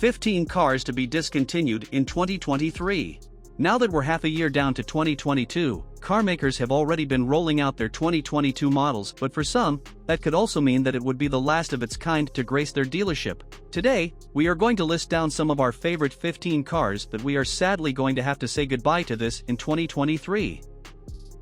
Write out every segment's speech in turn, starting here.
15 cars to be discontinued in 2023. Now that we're half a year down to 2022, car makers have already been rolling out their 2022 models, but for some, that could also mean that it would be the last of its kind to grace their dealership. Today, we are going to list down some of our favorite 15 cars that we are sadly going to have to say goodbye to this in 2023.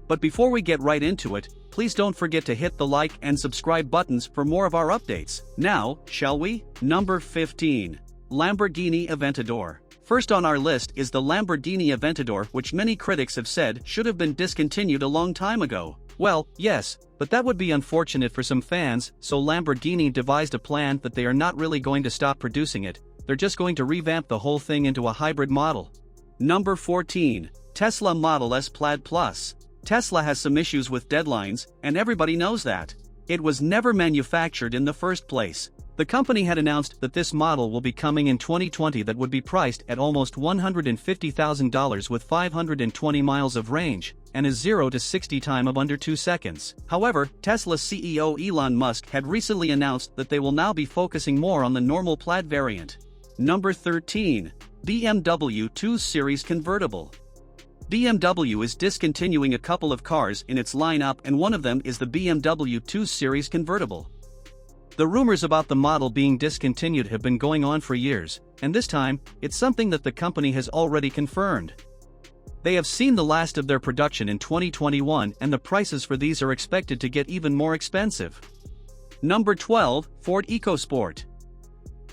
But before we get right into it, please don't forget to hit the like and subscribe buttons for more of our updates. Now, shall we? Number 15. Lamborghini Aventador. First on our list is the Lamborghini Aventador, which many critics have said should have been discontinued a long time ago. Well, yes, but that would be unfortunate for some fans, so Lamborghini devised a plan that they are not really going to stop producing it, they're just going to revamp the whole thing into a hybrid model. Number 14. Tesla Model S Plaid Plus. Tesla has some issues with deadlines, and everybody knows that. It was never manufactured in the first place. The company had announced that this model will be coming in 2020 that would be priced at almost $150,000 with 520 miles of range, and a 0 to 60 time of under 2 seconds. However, Tesla CEO Elon Musk had recently announced that they will now be focusing more on the normal Plaid variant. Number 13. BMW 2 Series Convertible. BMW is discontinuing a couple of cars in its lineup, and one of them is the BMW 2 Series Convertible. The rumors about the model being discontinued have been going on for years, and this time, it's something that the company has already confirmed. They have seen the last of their production in 2021, and the prices for these are expected to get even more expensive. Number 12. Ford EcoSport.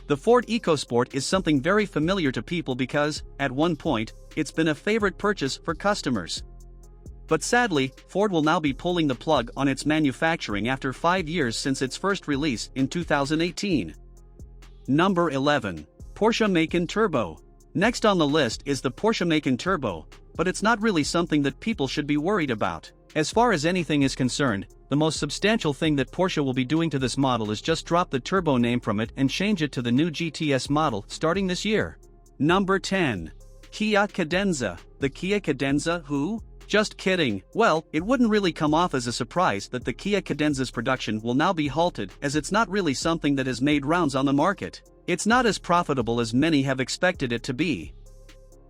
The Ford EcoSport is something very familiar to people because, at one point, it's been a favorite purchase for customers. But sadly, Ford will now be pulling the plug on its manufacturing after 5 years since its first release in 2018. Number 11. Porsche Macan Turbo. Next on the list is the Porsche Macan Turbo, but it's not really something that people should be worried about. As far as anything is concerned, the most substantial thing that Porsche will be doing to this model is just drop the turbo name from it and change it to the new GTS model starting this year. Number 10. Kia Cadenza. The Kia Cadenza who? Just kidding. Well, it wouldn't really come off as a surprise that the Kia Cadenza's production will now be halted, as it's not really something that has made rounds on the market. It's not as profitable as many have expected it to be.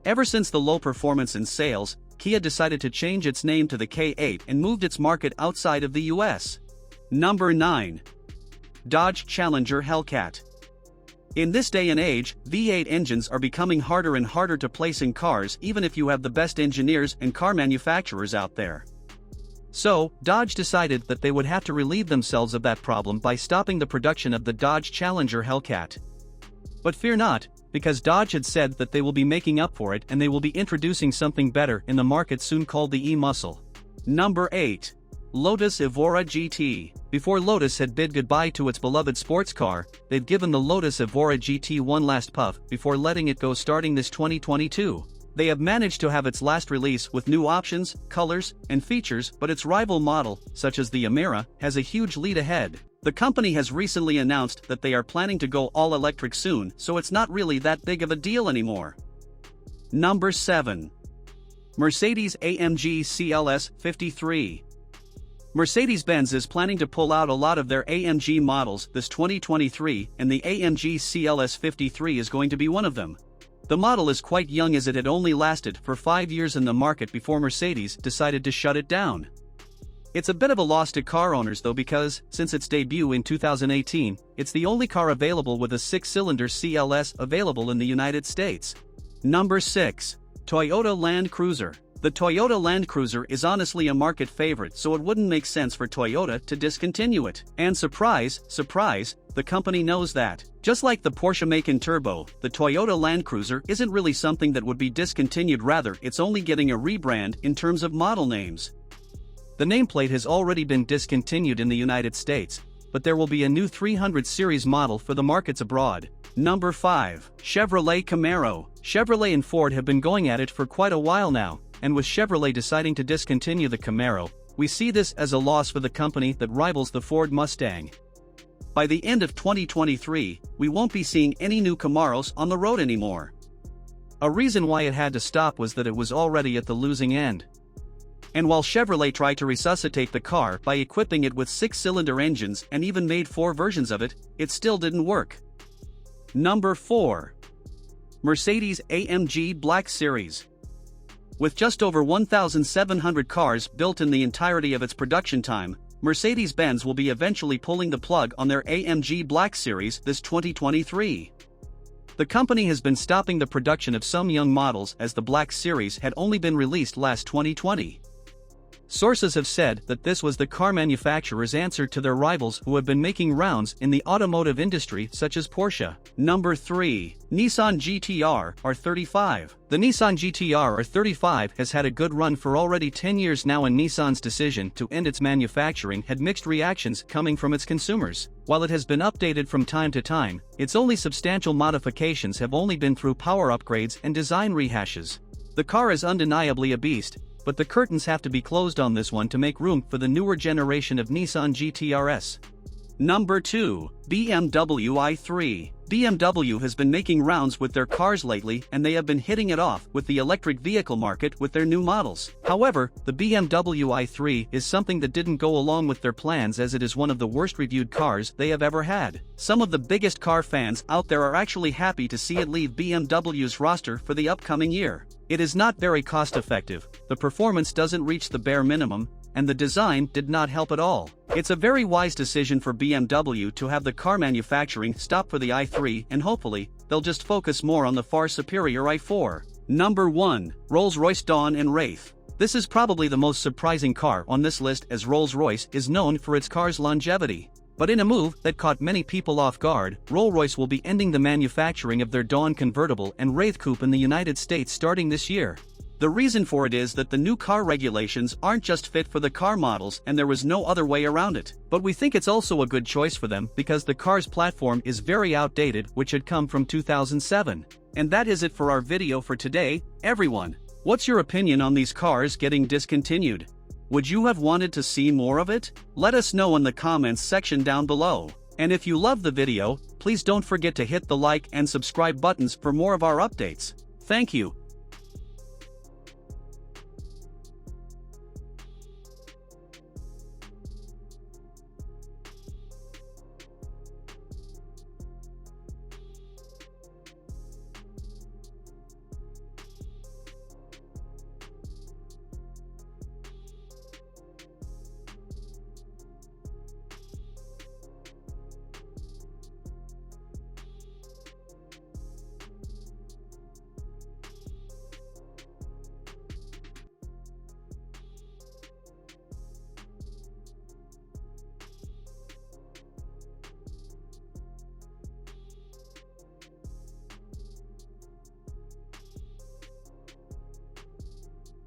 Ever since the low performance in sales, Kia decided to change its name to the K8 and moved its market outside of the US. Number 9. Dodge Challenger Hellcat. In this day and age, V8 engines are becoming harder and harder to place in cars even if you have the best engineers and car manufacturers out there. So, Dodge decided that they would have to relieve themselves of that problem by stopping the production of the Dodge Challenger Hellcat. But fear not, because Dodge had said that they will be making up for it and they will be introducing something better in the market soon called the E-Muscle. Number 8. Lotus Evora GT. Before Lotus had bid goodbye to its beloved sports car, they've given the Lotus Evora GT one last puff before letting it go starting this 2022. They have managed to have its last release with new options, colors, and features, but its rival model, such as the Emira, has a huge lead ahead. The company has recently announced that they are planning to go all-electric soon, so it's not really that big of a deal anymore. Number 7. Mercedes-AMG CLS 53. Mercedes-Benz is planning to pull out a lot of their AMG models this 2023, and the AMG CLS 53 is going to be one of them. The model is quite young as it had only lasted for 5 years in the market before Mercedes decided to shut it down. It's a bit of a loss to car owners though because, since its debut in 2018, it's the only car available with a 6-cylinder CLS available in the United States. Number 6. Toyota Land Cruiser. The Toyota Land Cruiser is honestly a market favorite, so it wouldn't make sense for Toyota to discontinue it. And surprise, surprise, the company knows that. Just like the Porsche Macan Turbo, the Toyota Land Cruiser isn't really something that would be discontinued, rather it's only getting a rebrand in terms of model names. The nameplate has already been discontinued in the United States, but there will be a new 300 series model for the markets abroad. Number 5. Chevrolet Camaro. Chevrolet and Ford have been going at it for quite a while now, and with Chevrolet deciding to discontinue the Camaro, we see this as a loss for the company that rivals the Ford Mustang. By the end of 2023, we won't be seeing any new Camaros on the road anymore. A reason why it had to stop was that it was already at the losing end. And while Chevrolet tried to resuscitate the car by equipping it with 6-cylinder engines and even made 4 versions of it, it still didn't work. Number 4. Mercedes-AMG Black Series. With just over 1,700 cars built in the entirety of its production time, Mercedes-Benz will be eventually pulling the plug on their AMG Black Series this 2023. The company has been stopping the production of some young models as the Black Series had only been released last 2020. Sources have said that this was the car manufacturer's answer to their rivals who have been making rounds in the automotive industry such as Porsche. Number 3. Nissan GT-R R35. The Nissan GT-R R35 has had a good run for already 10 years now, and Nissan's decision to end its manufacturing had mixed reactions coming from its consumers. While it has been updated from time to time, its only substantial modifications have only been through power upgrades and design rehashes. The car is undeniably a beast, but the curtains have to be closed on this one to make room for the newer generation of Nissan GT-RS. Number 2. BMW i3. BMW has been making rounds with their cars lately, and they have been hitting it off with the electric vehicle market with their new models. However, the BMW i3 is something that didn't go along with their plans, as it is one of the worst reviewed cars they have ever had. Some of the biggest car fans out there are actually happy to see it leave BMW's roster for the upcoming year. It is not very cost-effective, the performance doesn't reach the bare minimum, and the design did not help at all. It's a very wise decision for BMW to have the car manufacturing stop for the i3, and hopefully, they'll just focus more on the far superior i4. Number 1. Rolls-Royce Dawn and Wraith. This is probably the most surprising car on this list, as Rolls-Royce is known for its car's longevity. But in a move that caught many people off guard, Rolls-Royce will be ending the manufacturing of their Dawn convertible and Wraith coupe in the United States starting this year. The reason for it is that the new car regulations aren't just fit for the car models, and there was no other way around it. But we think it's also a good choice for them because the car's platform is very outdated, which had come from 2007. And that is it for our video for today, everyone. What's your opinion on these cars getting discontinued? Would you have wanted to see more of it? Let us know in the comments section down below. And if you loved the video, please don't forget to hit the like and subscribe buttons for more of our updates. Thank you.